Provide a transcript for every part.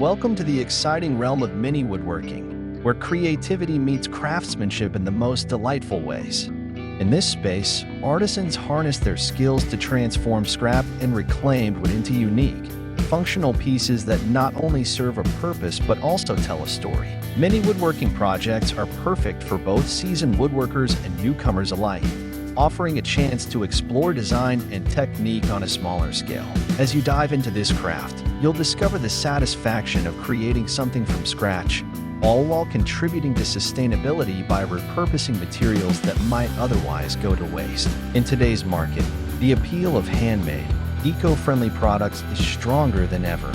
Welcome to the exciting realm of mini woodworking, where creativity meets craftsmanship in the most delightful ways. In this space, artisans harness their skills to transform scrap and reclaimed wood into unique, functional pieces that not only serve a purpose but also tell a story. Many woodworking projects are perfect for both seasoned woodworkers and newcomers alike, offering a chance to explore design and technique on a smaller scale. As you dive into this craft, you'll discover the satisfaction of creating something from scratch, all while contributing to sustainability by repurposing materials that might otherwise go to waste. In today's market, the appeal of handmade, eco-friendly products is stronger than ever.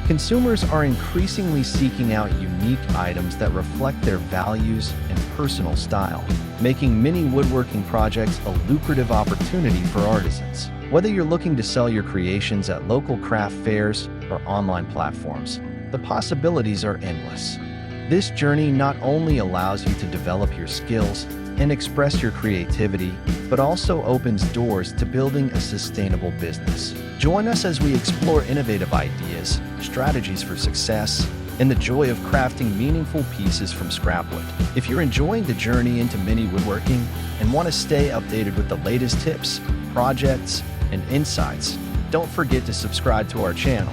Consumers are increasingly seeking out unique items that reflect their values and personal style, making many woodworking projects a lucrative opportunity for artisans. Whether you're looking to sell your creations at local craft fairs or online platforms, the possibilities are endless. This journey not only allows you to develop your skills and express your creativity, but also opens doors to building a sustainable business. Join us as we explore innovative ideas, strategies for success, and the joy of crafting meaningful pieces from scrap wood. If you're enjoying the journey into mini woodworking and want to stay updated with the latest tips, projects, and insights, don't forget to subscribe to our channel.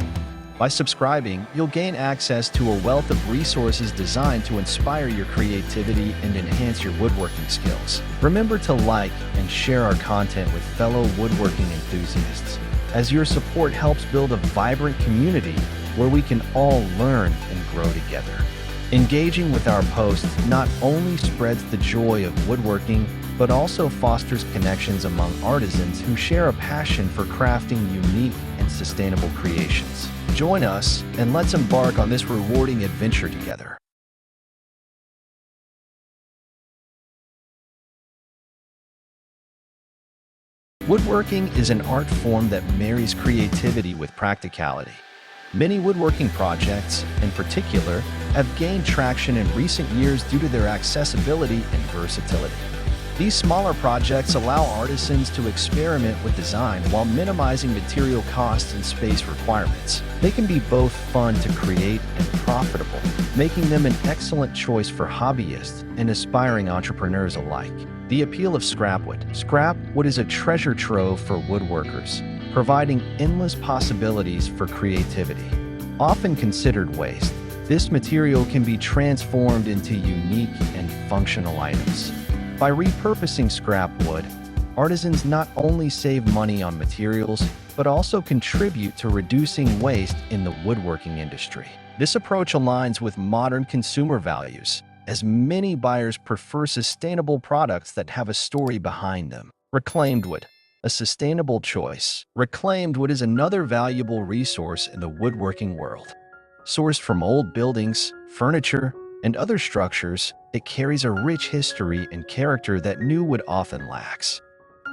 By subscribing, you'll gain access to a wealth of resources designed to inspire your creativity and enhance your woodworking skills. Remember to like and share our content with fellow woodworking enthusiasts, as your support helps build a vibrant community where we can all learn and grow together. Engaging with our posts not only spreads the joy of woodworking, but also fosters connections among artisans who share a passion for crafting unique and sustainable creations. Join us and let's embark on this rewarding adventure together. Woodworking is an art form that marries creativity with practicality. Many woodworking projects, in particular, have gained traction in recent years due to their accessibility and versatility. These smaller projects allow artisans to experiment with design while minimizing material costs and space requirements. They can be both fun to create and profitable, making them an excellent choice for hobbyists and aspiring entrepreneurs alike. The appeal of scrap wood. Scrap wood is a treasure trove for woodworkers, providing endless possibilities for creativity. Often considered waste, this material can be transformed into unique and functional items. By repurposing scrap wood, artisans not only save money on materials, but also contribute to reducing waste in the woodworking industry. This approach aligns with modern consumer values, as many buyers prefer sustainable products that have a story behind them. Reclaimed wood, a sustainable choice. Reclaimed wood is another valuable resource in the woodworking world. Sourced from old buildings, furniture, and other structures, it carries a rich history and character that new wood often lacks.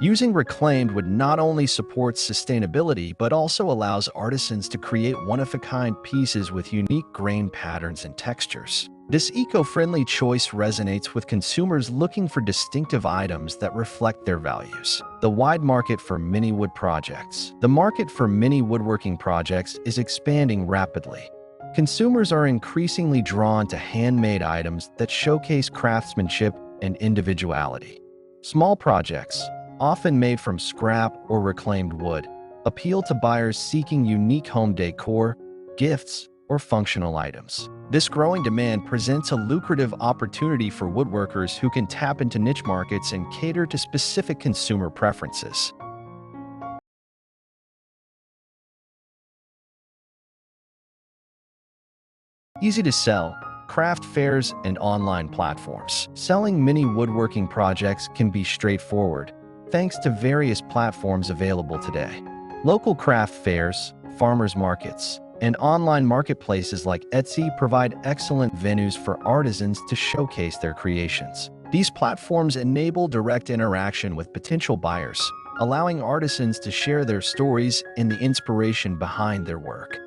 Using reclaimed wood not only supports sustainability but also allows artisans to create one-of-a-kind pieces with unique grain patterns and textures. This eco-friendly choice resonates with consumers looking for distinctive items that reflect their values. The wide market for mini wood projects. The market for mini woodworking projects is expanding rapidly. Consumers are increasingly drawn to handmade items that showcase craftsmanship and individuality. Small projects, often made from scrap or reclaimed wood, appeal to buyers seeking unique home decor, gifts, or functional items. This growing demand presents a lucrative opportunity for woodworkers who can tap into niche markets and cater to specific consumer preferences. Easy to sell, craft fairs, and online platforms. Selling mini woodworking projects can be straightforward, thanks to various platforms available today. Local craft fairs, farmers markets, and online marketplaces like Etsy provide excellent venues for artisans to showcase their creations. These platforms enable direct interaction with potential buyers, allowing artisans to share their stories and the inspiration behind their work.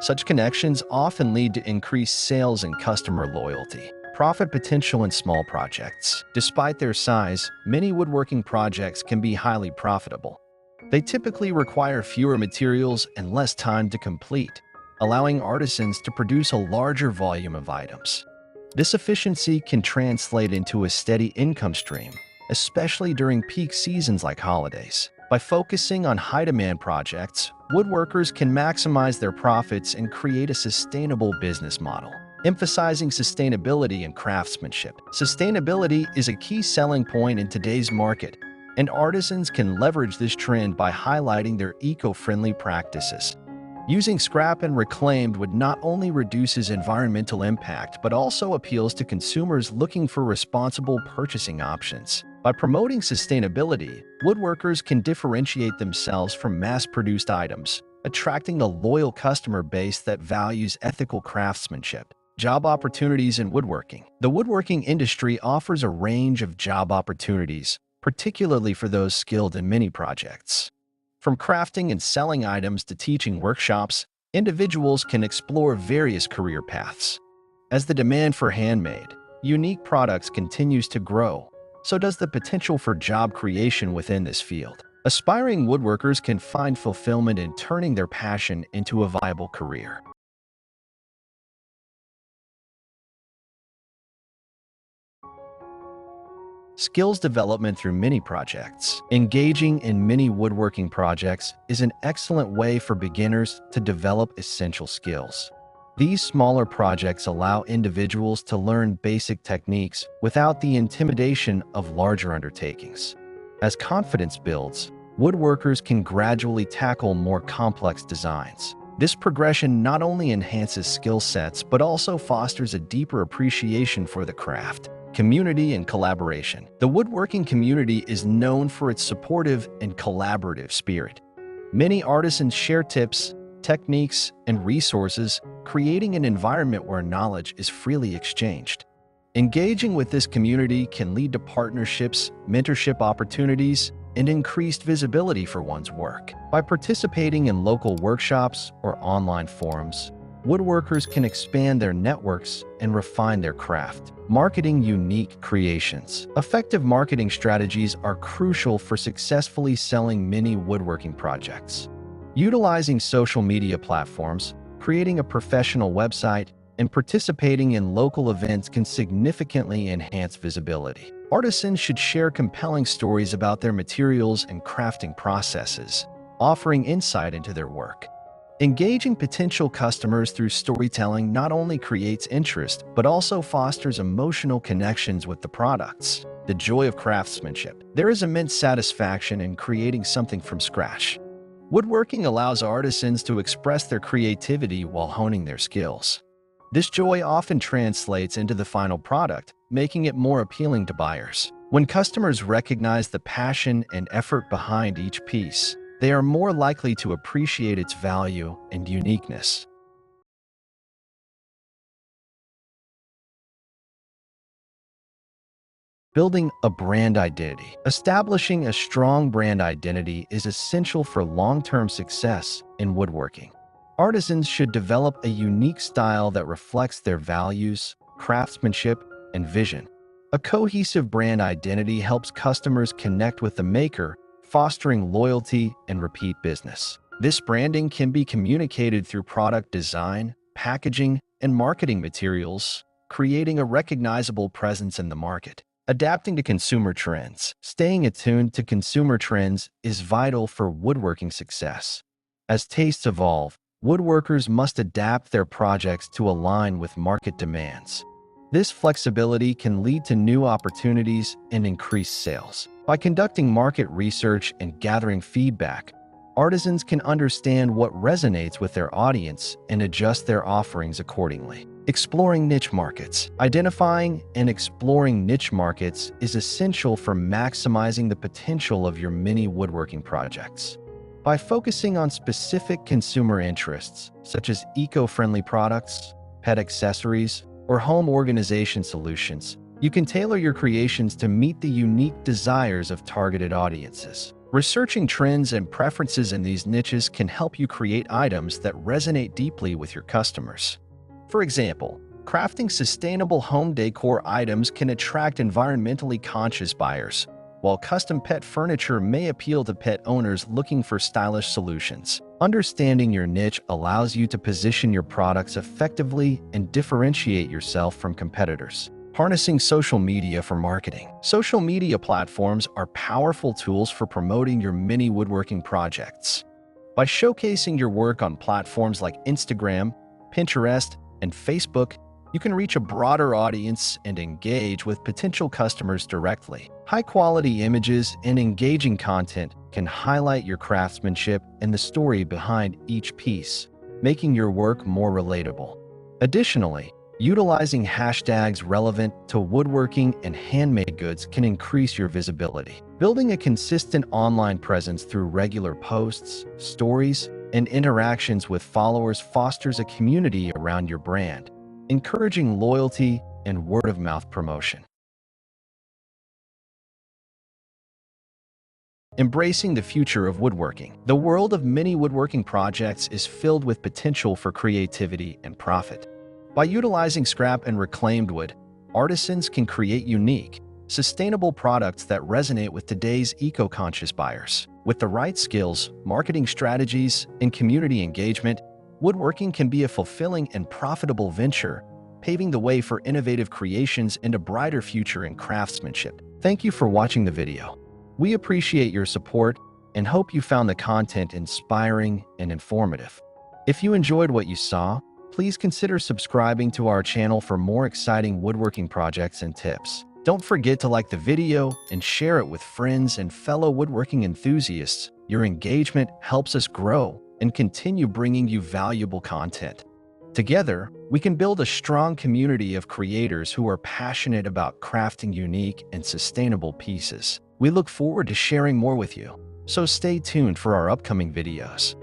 Such connections often lead to increased sales and customer loyalty. Profit potential in small projects. Despite their size, many woodworking projects can be highly profitable. They typically require fewer materials and less time to complete, allowing artisans to produce a larger volume of items. This efficiency can translate into a steady income stream, especially during peak seasons like holidays. By focusing on high-demand projects, woodworkers can maximize their profits and create a sustainable business model. Emphasizing sustainability and craftsmanship. Sustainability is a key selling point in today's market, and artisans can leverage this trend by highlighting their eco-friendly practices. Using scrap and reclaimed wood not only reduces environmental impact but also appeals to consumers looking for responsible purchasing options. By promoting sustainability, woodworkers can differentiate themselves from mass-produced items, attracting a loyal customer base that values ethical craftsmanship. Job opportunities in woodworking. The woodworking industry offers a range of job opportunities, particularly for those skilled in many projects. From crafting and selling items to teaching workshops, individuals can explore various career paths. As the demand for handmade, unique products continues to grow, so does the potential for job creation within this field. Aspiring woodworkers can find fulfillment in turning their passion into a viable career. Skills development through mini projects. Engaging in mini woodworking projects is an excellent way for beginners to develop essential skills. These smaller projects allow individuals to learn basic techniques without the intimidation of larger undertakings. As confidence builds, woodworkers can gradually tackle more complex designs. This progression not only enhances skill sets but also fosters a deeper appreciation for the craft. Community and collaboration. The woodworking community is known for its supportive and collaborative spirit. Many artisans share tips, techniques, and resources, creating an environment where knowledge is freely exchanged. Engaging with this community can lead to partnerships, mentorship opportunities, and increased visibility for one's work. By participating in local workshops or online forums, woodworkers can expand their networks and refine their craft. Marketing unique creations. Effective marketing strategies are crucial for successfully selling mini woodworking projects. Utilizing social media platforms, creating a professional website, and participating in local events can significantly enhance visibility. Artisans should share compelling stories about their materials and crafting processes, offering insight into their work. Engaging potential customers through storytelling not only creates interest, but also fosters emotional connections with the products. The joy of craftsmanship. There is immense satisfaction in creating something from scratch. Woodworking allows artisans to express their creativity while honing their skills. This joy often translates into the final product, making it more appealing to buyers. When customers recognize the passion and effort behind each piece, they are more likely to appreciate its value and uniqueness. Building a brand identity. Establishing a strong brand identity is essential for long-term success in woodworking. Artisans should develop a unique style that reflects their values, craftsmanship, and vision. A cohesive brand identity helps customers connect with the maker, fostering loyalty and repeat business. This branding can be communicated through product design, packaging, and marketing materials, creating a recognizable presence in the market. Adapting to consumer trends. Staying attuned to consumer trends is vital for woodworking success. As tastes evolve, woodworkers must adapt their projects to align with market demands. This flexibility can lead to new opportunities and increased sales. By conducting market research and gathering feedback, artisans can understand what resonates with their audience and adjust their offerings accordingly. Exploring niche markets. Identifying and exploring niche markets is essential for maximizing the potential of your mini woodworking projects. By focusing on specific consumer interests, such as eco-friendly products, pet accessories, or home organization solutions, you can tailor your creations to meet the unique desires of targeted audiences. Researching trends and preferences in these niches can help you create items that resonate deeply with your customers. For example, crafting sustainable home decor items can attract environmentally conscious buyers, while custom pet furniture may appeal to pet owners looking for stylish solutions. Understanding your niche allows you to position your products effectively and differentiate yourself from competitors. Harnessing social media for marketing. Social media platforms are powerful tools for promoting your mini woodworking projects. By showcasing your work on platforms like Instagram, Pinterest, and Facebook, you can reach a broader audience and engage with potential customers directly. High-quality images and engaging content can highlight your craftsmanship and the story behind each piece, making your work more relatable. Additionally, utilizing hashtags relevant to woodworking and handmade goods can increase your visibility. Building a consistent online presence through regular posts, stories, and interactions with followers fosters a community around your brand, encouraging loyalty and word-of-mouth promotion. Embracing the future of woodworking. The world of mini woodworking projects is filled with potential for creativity and profit. By utilizing scrap and reclaimed wood, artisans can create unique, sustainable products that resonate with today's eco-conscious buyers. With the right skills, marketing strategies, and community engagement, woodworking can be a fulfilling and profitable venture, paving the way for innovative creations and a brighter future in craftsmanship. Thank you for watching the video. We appreciate your support and hope you found the content inspiring and informative. If you enjoyed what you saw, please consider subscribing to our channel for more exciting woodworking projects and tips. Don't forget to like the video and share it with friends and fellow woodworking enthusiasts. Your engagement helps us grow and continue bringing you valuable content. Together, we can build a strong community of creators who are passionate about crafting unique and sustainable pieces. We look forward to sharing more with you, so stay tuned for our upcoming videos.